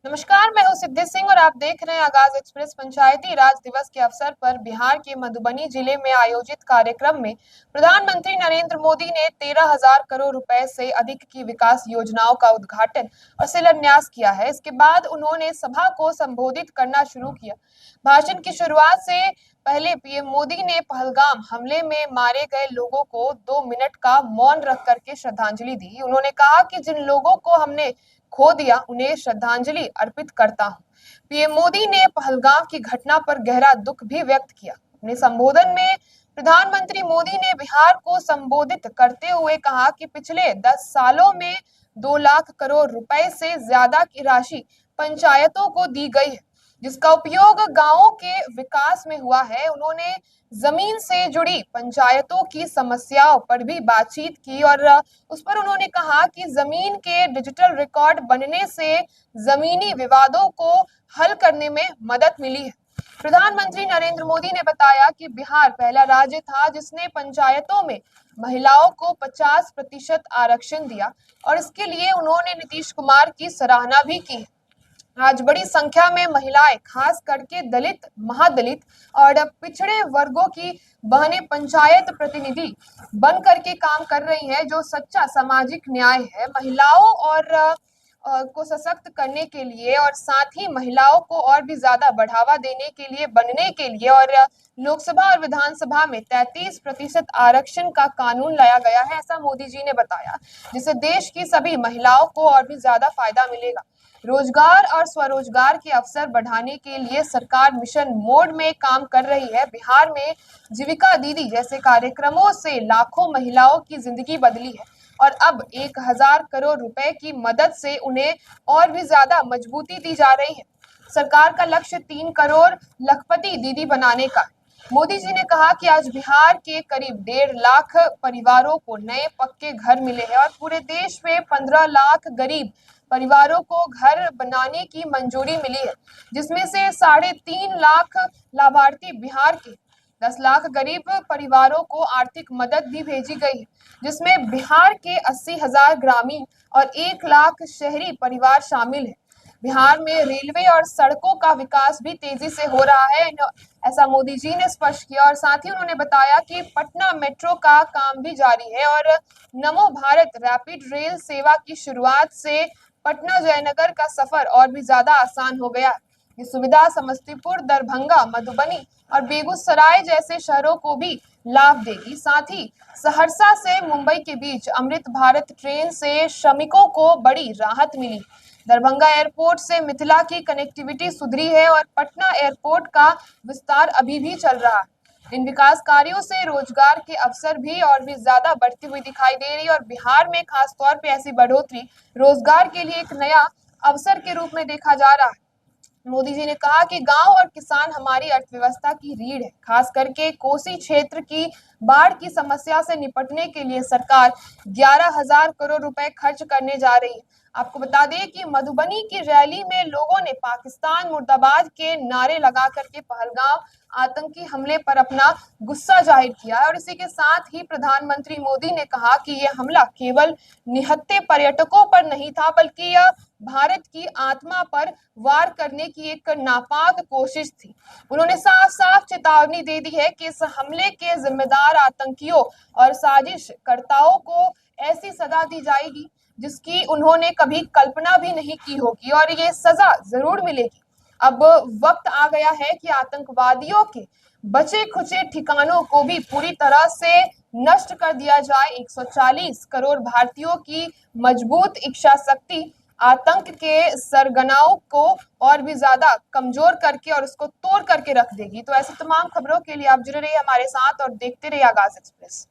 नमस्कार, मैं हूं सिद्धि सिंह और आप देख रहे हैं आगाज एक्सप्रेस। पंचायती राज दिवस के अवसर पर बिहार के मधुबनी जिले में आयोजित कार्यक्रम में प्रधानमंत्री नरेंद्र मोदी ने 13,000 करोड़ रुपए से अधिक की विकास योजनाओं का उद्घाटन और शिलान्यास किया है। इसके बाद उन्होंने सभा को संबोधित करना शुरू किया। भाषण की शुरुआत से पहले पीएम मोदी ने पहलगाम हमले में मारे गए लोगों को 2 मिनट का मौन रख करके श्रद्धांजलि दी। उन्होंने कहा कि जिन लोगों को हमने खो दिया उन्हें श्रद्धांजलि अर्पित करता हूं। पीएम मोदी ने पहलगाम की घटना पर गहरा दुख भी व्यक्त किया। अपने संबोधन में प्रधानमंत्री मोदी ने बिहार को संबोधित करते हुए कहा कि पिछले 10 सालों में 2 लाख करोड़ रुपए से ज्यादा की राशि पंचायतों को दी गई है, जिसका उपयोग गांवों के विकास में हुआ है। उन्होंने जमीन से जुड़ी पंचायतों की समस्याओं पर भी बातचीत की और उस पर उन्होंने कहा कि जमीन के डिजिटल रिकॉर्ड बनने से जमीनी विवादों को हल करने में मदद मिली है। प्रधानमंत्री नरेंद्र मोदी ने बताया कि बिहार पहला राज्य था जिसने पंचायतों में महिलाओं को 50% आरक्षण दिया और इसके लिए उन्होंने नीतीश कुमार की सराहना भी की। आज बड़ी संख्या में महिलाएं, खास करके दलित, महादलित और पिछड़े वर्गों की बहनें पंचायत प्रतिनिधि बन करके काम कर रही हैं, जो सच्चा सामाजिक न्याय है। महिलाओं और को सशक्त करने के लिए और साथ ही महिलाओं को और भी ज्यादा बढ़ावा देने के लिए, बनने के लिए और लोकसभा और विधानसभा में 33% आरक्षण का कानून लाया गया है, ऐसा मोदी जी ने बताया, जिससे देश की सभी महिलाओं को और भी ज्यादा फायदा मिलेगा। रोजगार और स्वरोजगार के अवसर बढ़ाने के लिए सरकार मिशन मोड में काम कर रही है। बिहार में जीविका दीदी जैसे कार्यक्रमों से लाखों महिलाओं की जिंदगी बदली है और अब 1,000 करोड़ रुपए की मदद से उन्हें और भी ज्यादा मजबूती दी जा रही है। सरकार का लक्ष्य 3 करोड़ लखपति दीदी बनाने का। मोदी जी ने कहा कि आज बिहार के करीब 1.5 लाख परिवारों को नए पक्के घर मिले हैं और पूरे देश में 15 लाख गरीब परिवारों को घर बनाने की मंजूरी मिली है, जिसमें से 3.5 लाख लाभार्थी बिहार के 10 लाख गरीब परिवारों को आर्थिक मदद भी भेजी गई है, जिसमें बिहार के 80,000 ग्रामीण और 1 लाख शहरी परिवार शामिल है। बिहार में रेलवे और सड़कों का विकास भी तेजी से हो रहा है, ऐसा मोदी जी ने स्पष्ट किया और साथ ही उन्होंने बताया कि पटना मेट्रो का काम भी जारी है और नमो भारत रैपिड रेल सेवा की शुरुआत से पटना जयनगर का सफर और भी ज्यादा आसान हो गया। ये सुविधा समस्तीपुर, दरभंगा, मधुबनी और बेगूसराय जैसे शहरों को भी लाभ देगी। साथ ही सहरसा से मुंबई के बीच अमृत भारत ट्रेन से श्रमिकों को बड़ी राहत मिली। दरभंगा एयरपोर्ट से मिथिला की कनेक्टिविटी सुधरी है और पटना एयरपोर्ट का विस्तार अभी भी चल रहा है। इन विकास कार्यों से रोजगार के अवसर भी और भी ज्यादा बढ़ती हुई दिखाई दे रही है और बिहार में खास तौर पे ऐसी बढ़ोतरी रोजगार के लिए एक नया अवसर के रूप में देखा जा रहा है। मोदी जी ने कहा कि गांव और किसान हमारी अर्थव्यवस्था की रीढ़ है। खास करके कोसी क्षेत्र की बाढ़ की समस्या से निपटने के लिए सरकार 11,000 करोड़ रुपए खर्च करने जा रही है। आपको बता दें कि मधुबनी की रैली में लोगों ने पाकिस्तान मुर्दाबाद के नारे लगा करके पहलगाम आतंकी हमले पर अपना गुस्सा जाहिर किया और इसी के साथ ही प्रधानमंत्री मोदी ने कहा कि यह हमला केवल निहत्थे पर्यटकों पर नहीं था, बल्कि यह भारत की आत्मा पर वार करने की एक नापाक कोशिश थी। उन्होंने साफ साफ चेतावनी दे दी है कि इस हमले के जिम्मेदार आतंकियों और साजिशकर्ताओं को ऐसी सजा दी जाएगी जिसकी उन्होंने कभी कल्पना भी नहीं की होगी और ये सजा जरूर मिलेगी। अब वक्त आ गया है कि आतंकवादियों के बचे खुचे ठिकानों को भी पूरी तरह से नष्ट कर दिया जाए। 140 करोड़ भारतीयों की मजबूत इच्छा शक्ति आतंक के सरगनाओं को और भी ज्यादा कमजोर करके और उसको तोड़ करके रख देगी। तो ऐसी तमाम खबरों के लिए आप जुड़े रहिए हमारे साथ और देखते रहिए आगाज एक्सप्रेस।